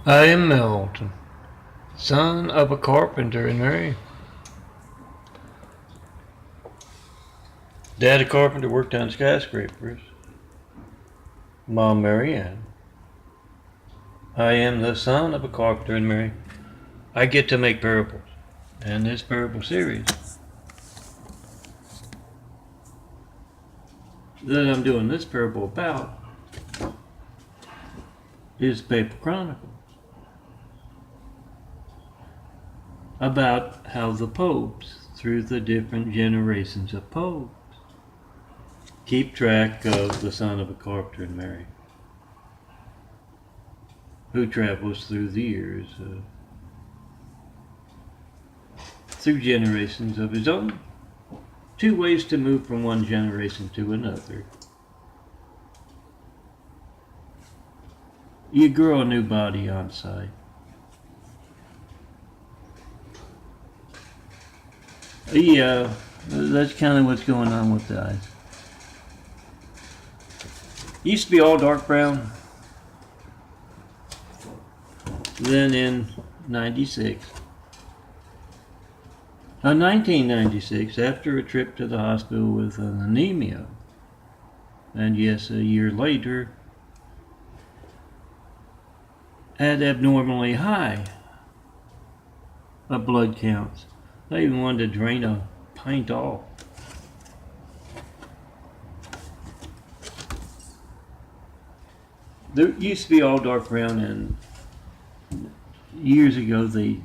I am Milton, son of a carpenter in Mary. Dad, a carpenter, worked on skyscrapers. Mom, Marianne. I am the son of a carpenter in Mary. I get to make parables. And this parable series that I'm doing this parable about is Paper Chronicles. About how the popes, through the different generations of popes, keep track of the son of a carpenter in Mary, who travels through the years, through generations of his own. Two ways to move from one generation to another. You grow a new body on sight. Yeah, that's kind of what's going on with the eyes. Used to be all dark brown. Then in 96, 1996, after a trip to the hospital with an anemia, and yes, a year later, had abnormally high blood counts. They even wanted to drain a pint off. There used to be all dark brown, and years ago they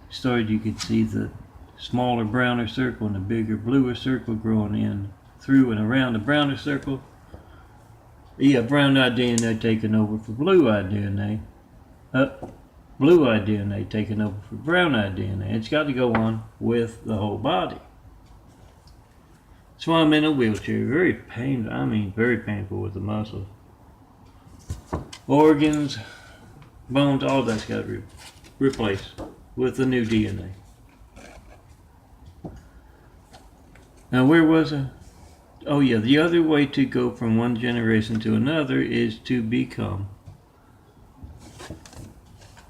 started, you could see the smaller browner circle and the bigger bluer circle growing in through and around the browner circle. Yeah, brown-eyed DNA taking over for blue-eyed DNA. Blue-eyed DNA taking over for brown-eyed DNA. It's got to go on with the whole body. That's why I'm in a wheelchair. Very painful. I mean, very painful with the muscles. Organs, bones, all that's got to be replaced with the new DNA. Now, where was I? Oh yeah, the other way to go from one generation to another is to become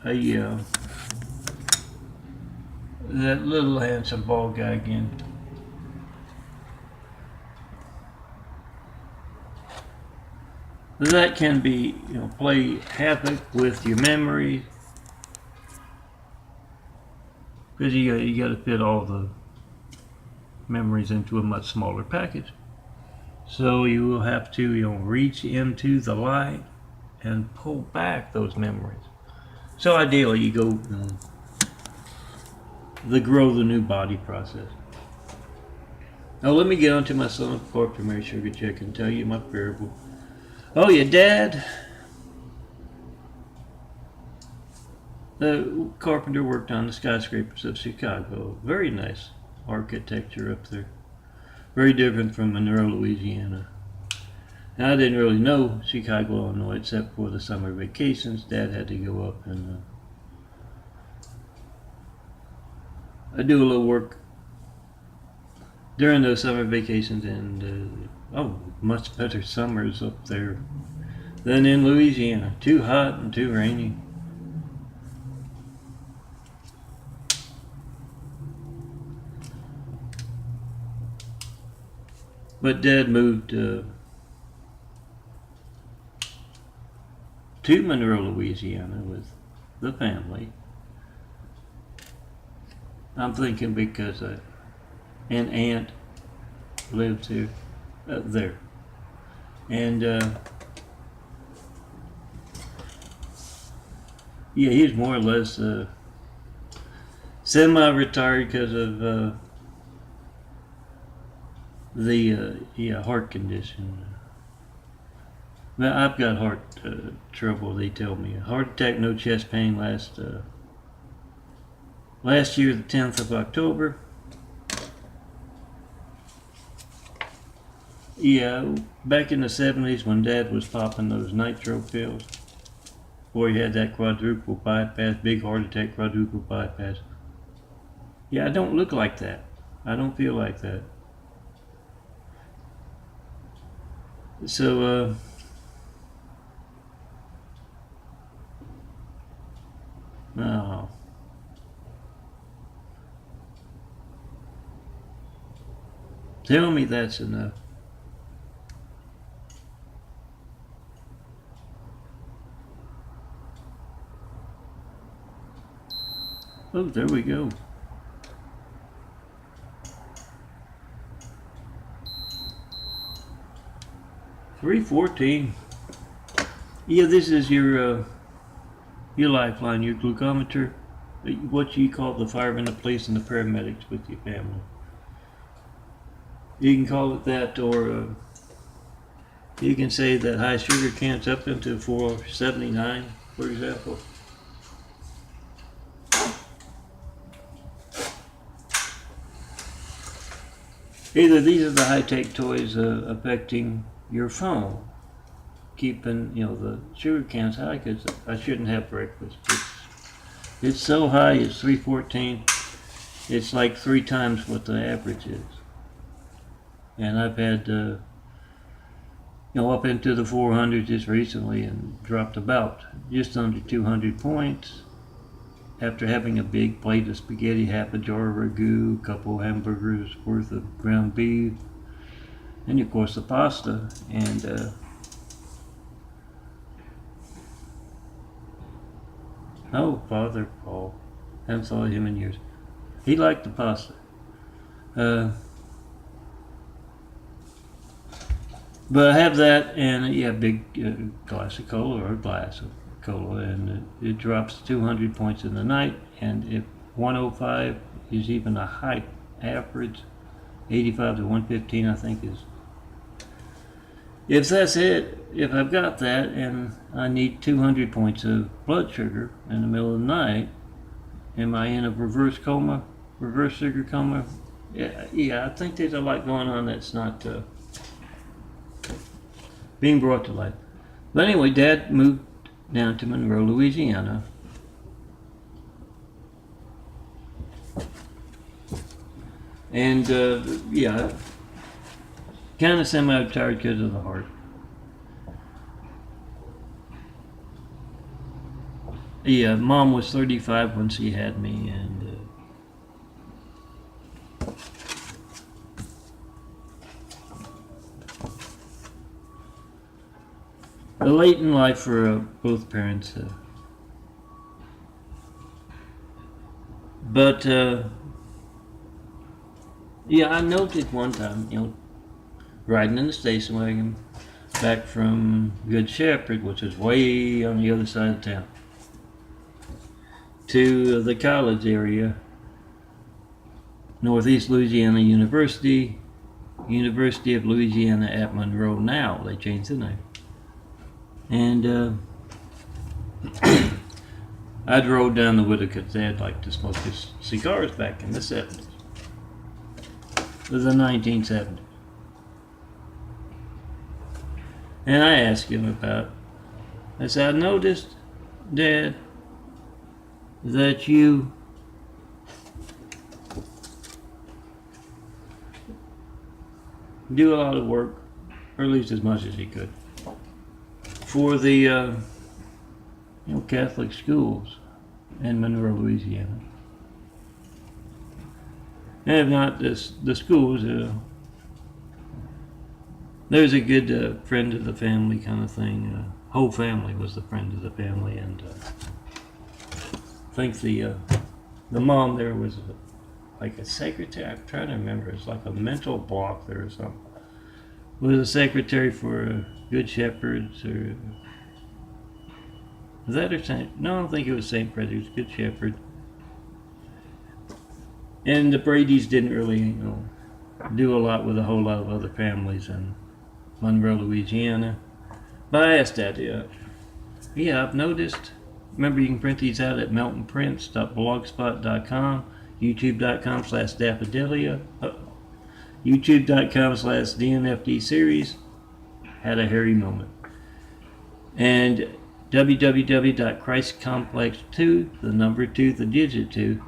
that little handsome bald guy again. That can be, play havoc with your memory, because you got to fit all the memories into a much smaller package. So you will have to, reach into the light and pull back those memories. So ideally, you go the grow the new body process. Now let me get on to my son of carpenter, Mary Sugar Chick, and tell you my parable. Oh yeah, Dad. The carpenter worked on the skyscrapers of Chicago. Very nice architecture up there. Very different from Monroe, Louisiana. Now, I didn't really know Chicago, Illinois, except for the summer vacations. Dad had to go up and I do a little work during those summer vacations, and much better summers up there than in Louisiana. Too hot and too rainy. But Dad moved to Monroe, Louisiana with the family. I'm thinking because an aunt lives here, there. And yeah, he's more or less semi-retired because of the heart condition. Now, I've got heart trouble, they tell me. Heart attack, no chest pain last year, the 10th of October. Yeah, back in the 70s when Dad was popping those nitro pills, before he had that quadruple bypass, big heart attack, quadruple bypass. Yeah, I don't look like that. I don't feel like that. So, Tell me that's enough. Oh, there we go. $3.14. Yeah, this is your lifeline, your glucometer, what you call the firemen, the police, and the paramedics with your family. You can call it that, or you can say that high sugar counts up into 479, for example. Either these are the high-tech toys affecting your phone, keeping the sugar counts high, because I shouldn't have breakfast. It's so high, it's 314. It's like 3 times what the average is. And I've had up into the 400s just recently, and dropped about just under 200 points after having a big plate of spaghetti, half a jar of ragu, a couple hamburgers worth of ground beef, and of course the pasta. And oh, Father Paul, haven't saw him in years. He liked the pasta. But I have that, and yeah, big glass of cola, or a glass of cola, and it drops 200 points in the night. And if 105 is even a high average, 85 to 115 I think is. If that's it, if I've got that and I need 200 points of blood sugar in the middle of the night, am I in a reverse sugar coma? Yeah, I think there's a lot going on that's not being brought to light. But anyway, Dad moved down to Monroe, Louisiana. And yeah, kind of semi-retired because of the heart. Yeah, Mom was 35 when she had me, and late in life for both parents. But yeah, I noted one time, riding in the station wagon back from Good Shepherd, which is way on the other side of town, to the college area, Northeast Louisiana University, University of Louisiana at Monroe now. They changed the name. And I drove down the Whittaker because Dad liked to smoke his cigars back in the 70s. It was the 1970s. And I asked him about, I said, I noticed, Dad, that you do a lot of work, or at least as much as he could, for the Catholic schools in Monroe, Louisiana. And if not the schools, there's a good friend of the family kind of thing. Whole family was the friend of the family, and I think the mom there was like a secretary. I'm trying to remember. It's like a mental block there or something. Was a secretary for Good Shepherds, or was that or Saint? No, I don't think it was St. Fred. It was Good Shepherd. And the Brady's didn't really, do a lot with a whole lot of other families in Monroe, Louisiana. But I asked Dad, yeah, I've noticed. Remember, you can print these out at mountainprints.blogspot.com, youtube.com/daffodilia, youtube.com/DNFD series. Had a hairy moment. And www.christcomplex2, the number 2, the digit 2,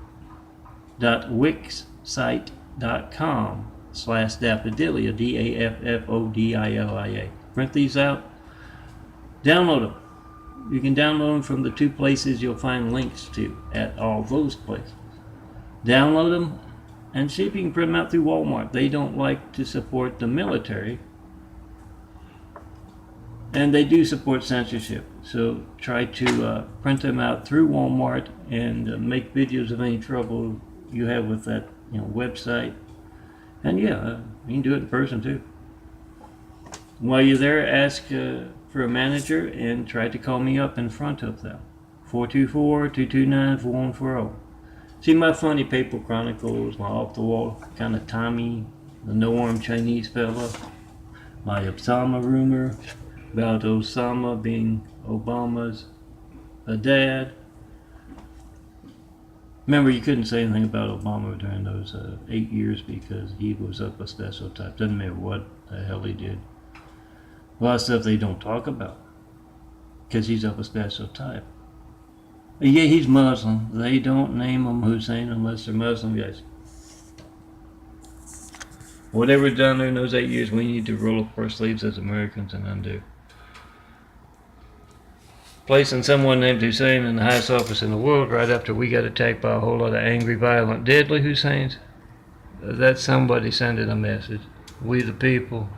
.wixsite.com/daffodilia, DAFFODILIA. Print these out. Download them. You can download them from the 2 places you'll find links to at all those places. Download them, and see if you can print them out through Walmart. They don't like to support the military, and they do support censorship. So try to print them out through Walmart and make videos of any trouble you have with that website. And yeah, you can do it in person too. While you're there, ask for a manager and try to call me up in front of them. 424-229-4140. See my funny paper chronicles, my off-the-wall kind of Tommy, the no-arm Chinese fella, my Osama rumor about Osama being Obama's dad. Remember, you couldn't say anything about Obama during those 8 years because he was up a special type. Doesn't matter what the hell he did. A lot of stuff they don't talk about because he's of a special type. Yeah, he's Muslim. They don't name him Hussein unless they're Muslim guys. Whatever's done there in those 8 years, we need to roll up our sleeves as Americans and undo. Placing someone named Hussein in the highest office in the world right after we got attacked by a whole lot of angry, violent, deadly Husseins. That's somebody sending a message. We the people,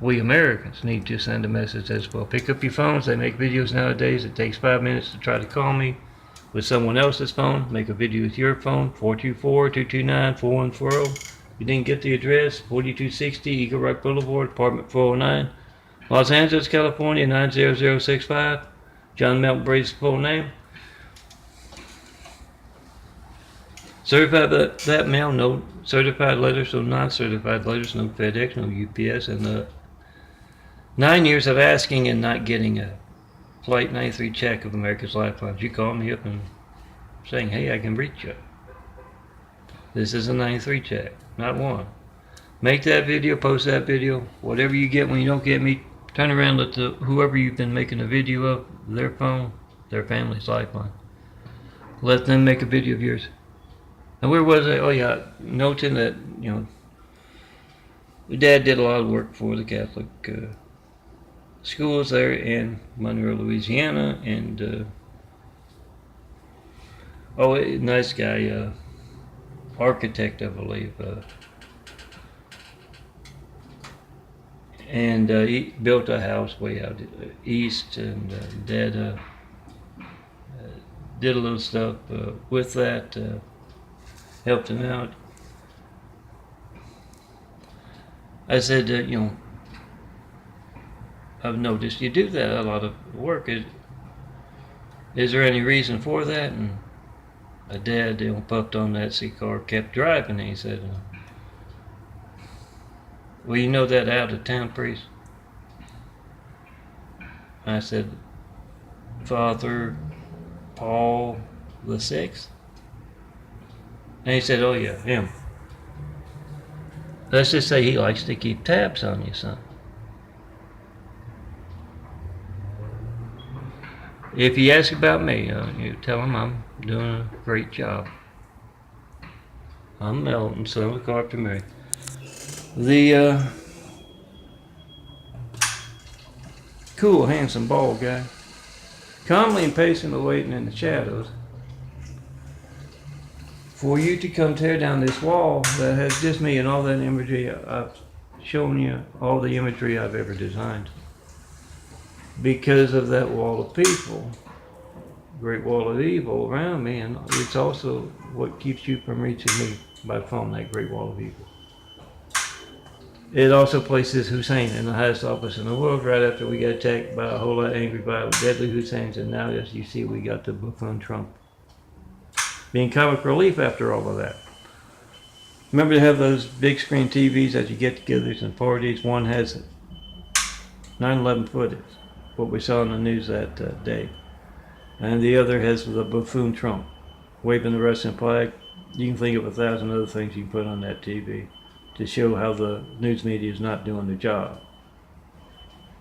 we Americans need to send a message as well. Pick up your phones. They make videos nowadays. It takes 5 minutes to try to call me with someone else's phone. Make a video with your phone. 424-229-4140. You didn't get the address. 4260 Eagle Rock Boulevard, apartment 409. Los Angeles, California, 90065. John Melton Brady's full name. Certified that mail, no certified letters, no non-certified letters, no FedEx, no UPS, and 9 years of asking and not getting a Flight 93 check of America's Lifelines. You call me up and saying, hey, I can reach you. This is a 93 check, not one. Make that video, post that video, whatever you get when you don't get me. Turn around, let whoever you've been making a video of, their phone, their family's lifeline. Let them make a video of yours. And where was I? Oh yeah, noting that, Dad did a lot of work for the Catholic schools there in Monroe, Louisiana, and nice guy, architect, I believe. And he built a house way out east, and Dad did a little stuff with that, helped him out. I said, I've noticed you do that, a lot of work. Is there any reason for that? And Dad puffed on that C-car, kept driving, and he said, well, you know that out-of-town priest? I said, Father Paul the Sixth? And he said, oh yeah, him. Let's just say he likes to keep tabs on you, son. If you ask about me, you tell him I'm doing a great job. I'm Melton, son of a carpenter Mary. The cool, handsome, bald guy, calmly and patiently waiting in the shadows for you to come tear down this wall that has just me and all that imagery I've shown you, all the imagery I've ever designed. Because of that wall of people, great wall of evil around me, and it's also what keeps you from reaching me by forming that great wall of evil. It also places Hussein in the highest office in the world right after we got attacked by a whole lot of angry, violent, deadly Husseins, and now, as you see, we got the buffoon Trump being comic relief after all of that. Remember to have those big screen TVs as you get-togethers and parties. One has 9/11 footage, what we saw in the news that day, and the other has the buffoon Trump waving the Russian flag. You can think of 1,000 other things you can put on that TV to show how the news media is not doing their job.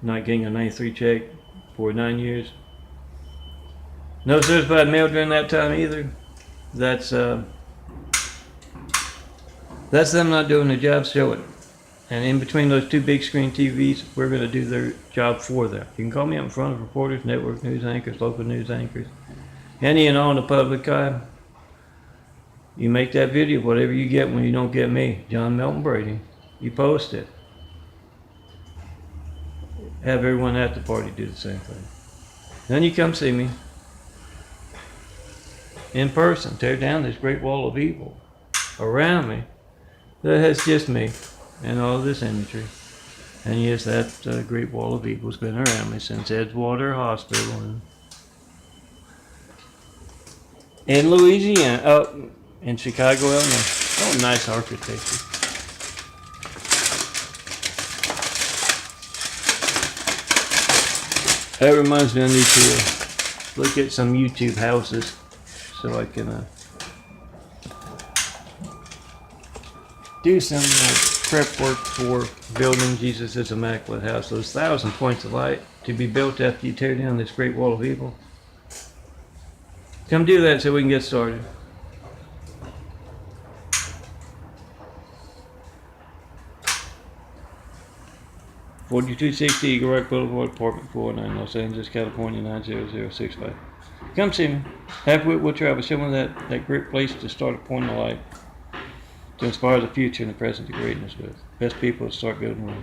Not getting a 93 check for 9 years. No certified mail during that time either. That's them not doing their job, show it. And in between those two big screen TVs, we're going to do their job for them. You can call me up in front of reporters, network news anchors, local news anchors, any and all in the public eye. You make that video, whatever you get when you don't get me, John Melton Brady. You post it. Have everyone at the party do the same thing. Then you come see me in person. Tear down this great wall of evil around me that has just me and all this imagery. And yes, that great wall of evil has been around me since Edgewater Hospital in Louisiana, in Chicago, Illinois. Oh, nice architecture. That reminds me, I need to look at some YouTube houses so I can do some prep work for building Jesus' Immaculate House. Those 1,000 points of light to be built after you tear down this great wall of evil. Come do that so we can get started. 4260 Eagle Rock Boulevard, Apartment 409, Los Angeles, California 90065. Come see me. Halfway we'll travel. Show me that great place to start a point of light to inspire the future and the present to greatness with. Best people to start building with.